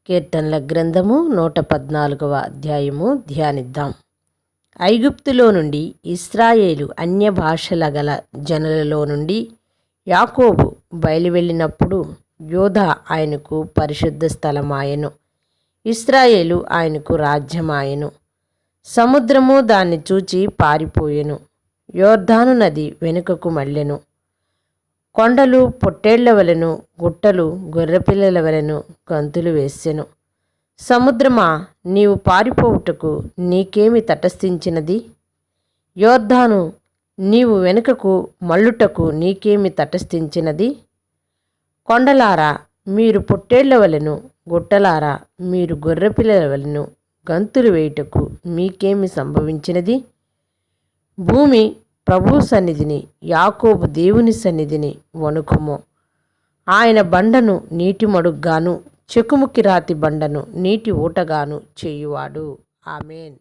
కీర్తనల గ్రంథము 114వ అధ్యాయము ధ్యానిద్దాం. ఐగుప్తులో నుండి ఇశ్రాయేలు అన్య భాషల గల జనులలో నుండి యాకోబు బయలువెళ్ళినప్పుడు యోధా ఆయనకు పరిశుద్ధ స్థలమాయెను, ఇశ్రాయేలు ఆయనకు రాజ్యమాయెను. సముద్రము దాన్ని చూచి పారిపోయెను, యొర్దాను నది వెనుకకు మళ్ళెను. కొండలు పొట్టేళ్ల వలెను, గుట్టలు గొర్రెపిల్లల వలెను గంతులు వేసెను. సముద్రమా, నీవు పారిపోవుటకు నీకేమి తటస్థించినది? యొర్దాను, నీవు వెనుకకు మల్లుటకు నీకేమి తటస్థించినది? కొండలారా, మీరు పొట్టేళ్ల వలెను, గుట్టలారా, మీరు గొర్రెపిల్లల వలెను గంతులు వేయుటకు మీకేమి సంభవించినది? భూమి ప్రభు సన్నిధిని, యాకోబు దేవుని సన్నిధిని వణుకుము. ఆయన బండను నీటి మడుగ్గాను, చెకుముకి రాతి బండను నీటి ఊటగాను చేయువాడు. ఆమేన్.